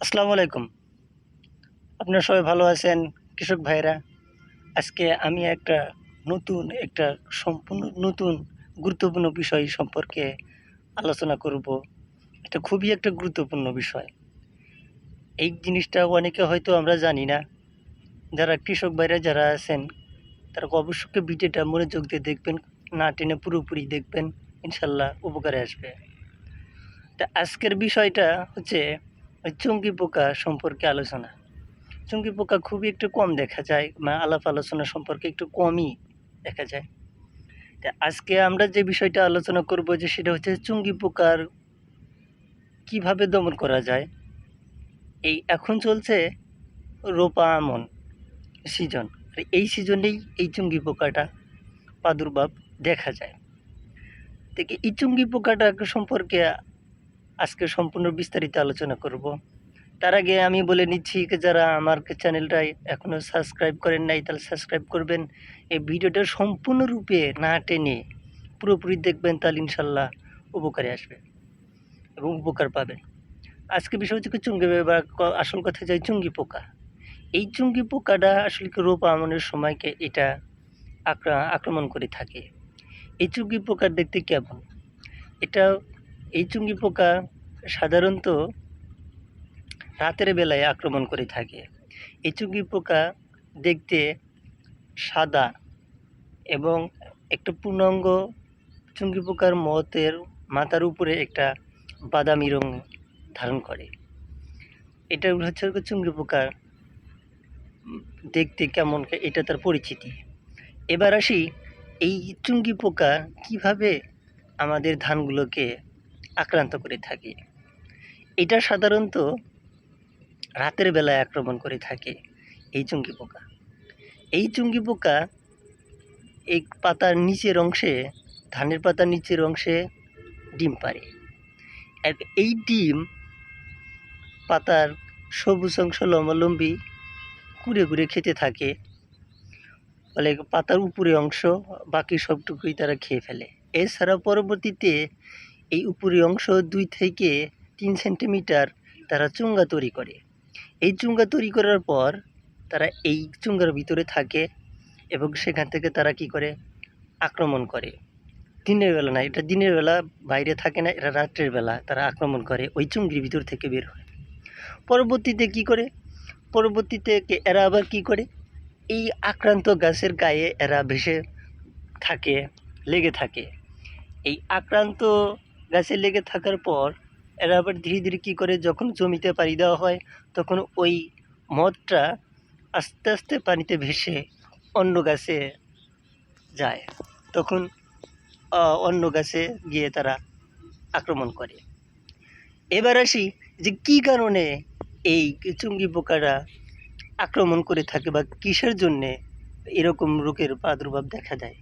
আসসালামু আলাইকুম। আপনারা সবাই ভালো আছেন কৃষক ভাইরা? আজকে আমি একটা সম্পূর্ণ নতুন গুরুত্বপূর্ণ বিষয় সম্পর্কে আলোচনা করব। এটা খুবই একটা গুরুত্বপূর্ণ বিষয়। এই জিনিসটা অনেকে হয়তো আমরা জানি না। যারা কৃষক ভাইরা যারা আছেন তারা অবশ্যই ভিডিওটা মনোযোগ দিয়ে দেখবেন, না টেনে পুরোপুরি দেখবেন। ইনশাআল্লাহ উপকারে আসবে। তা আজকের বিষয়টা হচ্ছে ওই চুংগি পোকা সম্পর্কে আলোচনা। চুংগি পোকা খুবই একটু কম দেখা যায় বা আলাপ আলোচনা সম্পর্কে একটু কমই দেখা যায়। তা আজকে আমরা যে বিষয়টা আলোচনা করব যে সেটা হচ্ছে চুংগি পোকার কিভাবে দমন করা যায়। এই এখন চলছে রোপা আমন সিজন। আর এই সিজনেই এই চুংগি পোকাটা প্রাদুর্ভাব দেখা যায়। থেকে এই চুংগি পোকাটা সম্পর্কে আজকে সম্পূর্ণ বিস্তারিত আলোচনা করব। তার আগে আমি বলে নিচ্ছি যারা আমার চ্যানেলটাই এখনও সাবস্ক্রাইব করেন নাই তাহলে সাবস্ক্রাইব করবেন। এই ভিডিওটা সম্পূর্ণরূপে না টেনে পুরোপুরি দেখবেন, তাহলে ইনশাল্লাহ উপকারে আসবে এবং উপকার পাবেন। আজকে বিষয় হচ্ছে কি চুঙ্গি বা আসল কথা যায় চুঙ্গি পোকা। এই চুঙ্গি পোকাটা আসলে কি রোপা আমনের সময়কে এটা আক্রমণ করে থাকে। এই চুঙ্গি পোকার দেখতে কেমন? এটা এই চুঙ্গি পোকা সাধারণত রাতের বেলায় আক্রমণ করে থাকে। এই চুঙ্গি পোকা দেখতে সাদা এবং একটা পূর্ণাঙ্গ চুঙ্গি পোকার মাথার উপরে একটা বাদামি রং ধারণ করে। এটা হচ্ছে চুঙ্গি পোকা দেখতে কেমন, এটা তার পরিচিতি। এবার আসি এই চুঙ্গি পোকা কিভাবে আমাদের ধানগুলোকে আক্রান্ত করে থাকে। এটা সাধারণত রাতের বেলায় আক্রমণ করে থাকে এই চুঙ্গি পোকা। এই চুঙ্গি পোকা এই পাতার নিচের অংশে, ধানের পাতার নিচের অংশে ডিম পাড়ে। এই ডিম পাতার সবুজ অংশ লম্বালম্বি কুড়ে কুড়ে খেতে থাকে। ফলে পাতার উপরে অংশ বাকি সবটুকুই তারা খেয়ে ফেলে। এছাড়া পরবর্তীতে এই উপরি অংশ 2 থেকে 3 সেন্টিমিটার তারা চুঙ্গা তৈরি করে। এই চুঙ্গা তৈরি করার পর তারা এই চুঙ্গার ভিতরে থাকে এবং সেখান থেকে তারা কি করে আক্রমণ করে। দিনের বেলা না, এটা দিনের বেলা বাইরে থাকে না, এরা রাত্রের বেলা তারা আক্রমণ করে ওই চুঙ্গির ভিতর থেকে বের হয়। পরবর্তীতে কি করে? পরবর্তীতে এরা আবার কি করে, এই আক্রান্ত গাছের গায়ে এরা ভেসে থাকে, লেগে থাকে। এই আক্রান্ত গাছে লেগে থাকার পর এরা আবার ধীরে ধীরে কী করে, যখন জমিতে পাড়ি দেওয়া হয় তখন ওই মদটা আস্তে আস্তে পানিতে ভেসে অন্য গাছে যায়। তখন অন্য গাছে গিয়ে তারা আক্রমণ করে। এবার আসি যে কী কারণে এই চুঙ্গি পোকারা আক্রমণ করে থাকে বা কিসের জন্যে এরকম রোগের প্রাদুর্ভাব দেখা দেয়।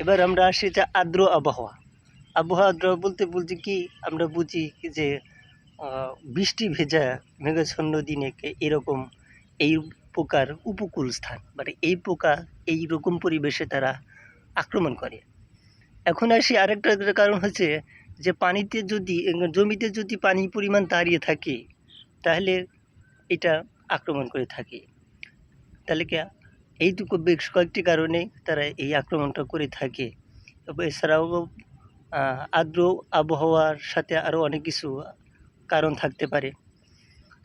এবার আমরা আসি যে আর্দ্র আবহাওয়া। আবহাওয়া বলতে কি আমরা বুঝি যে বৃষ্টি ভেজা মেঘাচ্ছন্ন দিনে এরকম এই পোকার উপকূল স্থান, মানে এই পোকা এই রকম পরিবেশে তারা আক্রমণ করে। এখন আসি আরেকটা কারণ হচ্ছে যে জমিতে যদি পানির পরিমাণ দাঁড়িয়ে থাকে তাহলে এটা আক্রমণ করে থাকে। তাহলে এইটুকু বেশ কয়েকটি কারণে তারা এই আক্রমণটা করে থাকে। এছাড়াও আর্দ্র আবহাওয়ার সাথে আরও অনেক কিছু কারণ থাকতে পারে।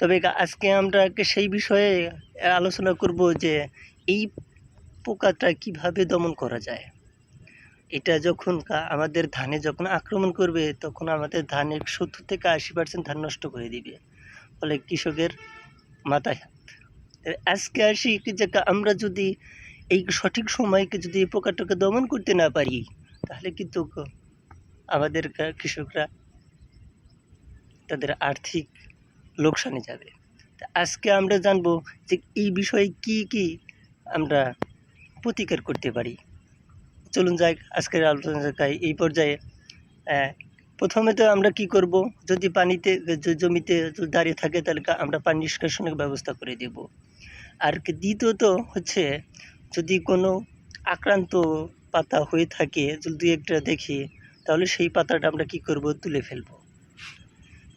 তবে আজকে আমরা সেই বিষয়ে আলোচনা করব যে এই পোকাটা কিভাবে দমন করা যায়। এটা যখন আমাদের ধানে যখন আক্রমণ করবে তখন আমাদের ধানের 70 থেকে 80% ধান নষ্ট করে দিবে। ফলে কৃষকের মাথায় হাত। আজকে আসি যে আমরা যদি এই সঠিক সময়কে যদি এই পোকাটাকে দমন করতে না পারি তাহলে কিন্তু আমাদের কৃষকরা তাদের আর্থিক লোকসানে যাবে। আজকে আমরা জানবো যে এই বিষয়ে কি কি আমরা প্রতিকার করতে পারি। চলুন যাই আজকের আলোচনা এই পর্যায়ে। প্রথমে তো আমরা কি করব, যদি জমিতে দাঁড়িয়ে থাকে তাহলে আমরা পানি নিষ্কাশনের ব্যবস্থা করে দেব। আর দ্বিতীয়ত হচ্ছে যদি কোনো আক্রান্ত পাতা হয়ে থাকে, যদি একটা দেখি তাহলে সেই পাতাটা আমরা কি করব, তুলে ফেলব।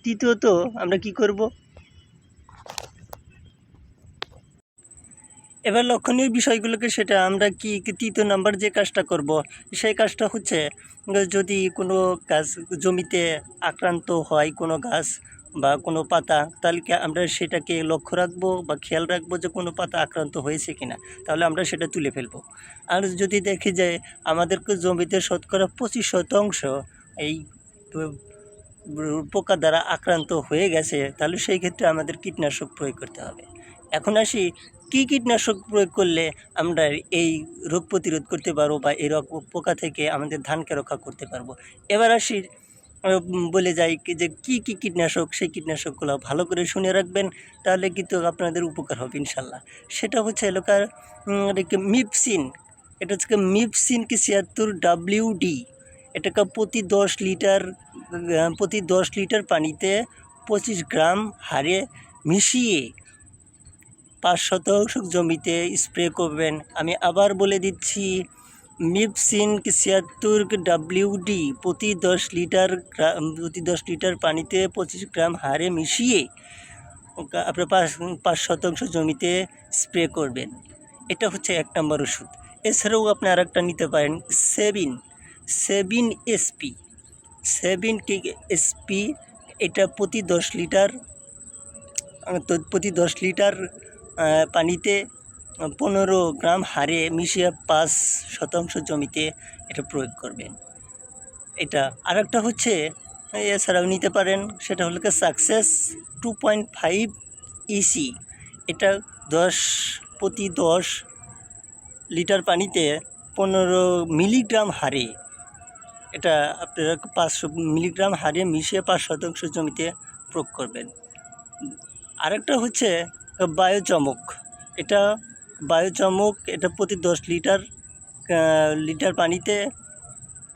তৃতীয়ত আমরা কি করব, এবার লক্ষণীয় বিষয়গুলোকে সেটা আমরা কি ৩য় নাম্বার যে কাজটা করব সেই কাজটা হচ্ছে যদি কোনো গাছ জমিতে আক্রান্ত হয় কোনো গাছ বা কোনো পাতা, তাহলে কি আমরা সেটাকে লক্ষ্য রাখবো বা খেয়াল রাখবো যে কোনো পাতা আক্রান্ত হয়েছে কিনা, তাহলে আমরা সেটা তুলে ফেলবো। আর যদি দেখি যে আমাদেরকে জমিতে শতকরা 25% এই পোকা দ্বারা আক্রান্ত হয়ে গেছে, তাহলে সেই ক্ষেত্রে আমাদের কীটনাশক প্রয়োগ করতে হবে। এখন আসি কী কীটনাশক প্রয়োগ করলে আমরা এই রোগ প্রতিরোধ করতে পারবো বা এই পোকা থেকে আমাদের ধানকে রক্ষা করতে পারবো। এবার আসি বলে যাই যে কী কী কীটনাশক, সেই কীটনাশকগুলো ভালো করে শুনে রাখবেন, তাহলে কিন্তু আপনাদের উপকার হবে ইনশাল্লাহ। সেটা হচ্ছে এলাকার মিপসিন, এটা হচ্ছে মিপসিন কি 76 WD, এটাকে প্রতি 10 লিটার পানিতে 25 গ্রাম হারে মিশিয়ে 5% জমিতে স্প্রে করবেন। আমি আবার বলে দিচ্ছি, মিপসিন 76 WD প্রতি 10 লিটার পানিতে 25 গ্রাম হারে মিশিয়ে আপনার 5% জমিতে স্প্রে করবেন। এটা হচ্ছে 1 নম্বর ওষুধ। এছাড়াও আপনি আরেকটা নিতে পারেন সেভিন SP, এটা প্রতি 10 লিটার পানিতে 15 গ্রাম হারে মিশিয়ে 5% জমিতে এটা প্রয়োগ করবেন। এটা আরেকটা হচ্ছে এছাড়াও নিতে পারেন, সেটা হলো সাকসেস 2.5 EC, এটা প্রতি 10 লিটার পানিতে 15 মিলিগ্রাম হারে, এটা আপনারা 500 মিলিগ্রাম হারে মিশিয়ে 5% জমিতে প্রয়োগ করবেন। আরেকটা হচ্ছে বায়োচমক, এটা প্রতি 10 লিটার পানিতে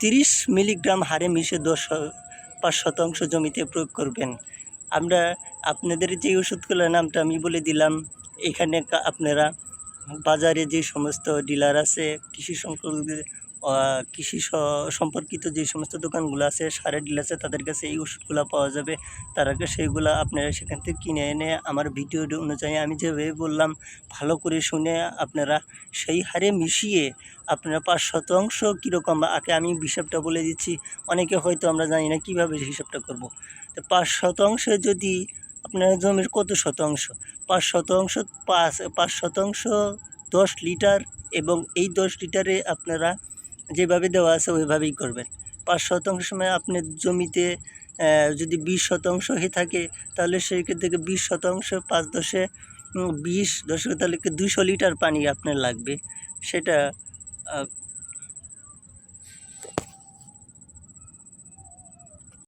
30 মিলিগ্রাম হারে মিশিয়ে 5% জমিতে প্রয়োগ করবেন। আমরা আপনাদের যে ওষুধগুলোর নামটা আমি বলে দিলাম, এখানে আপনারা বাজারে যে সমস্ত ডিলার আছে, কৃষি সম্পর্কিত যে সমস্ত দোকানগুলো আছে, সারের ডিলার আছে, তাদের কাছে এই ওষুধগুলো পাওয়া যাবে। তার আগে সেইগুলো আপনারা সেখান থেকে কিনে এনে আমার ভিডিও অনুযায়ী আমি যেভাবে বললাম ভালো করে শুনে আপনারা সেই হারে মিশিয়ে আপনারা 5% কীরকম, আগে আমি হিসাবটা বলে দিচ্ছি, অনেকে হয়তো আমরা জানি না কীভাবে হিসাবটা করব। তো 5% যদি আপনার জমির কত শতাংশ, 5% 10 লিটার, এবং এই 10 লিটারে আপনারা যেভাবে দেওয়া আছে ওইভাবেই করবেন। 5% সময় আপনার জমিতে যদি 20% হয়ে থাকে, তাহলে সেই থেকে 20%, 5 10 20 তাহলে 200 লিটার পানি আপনার লাগবে। সেটা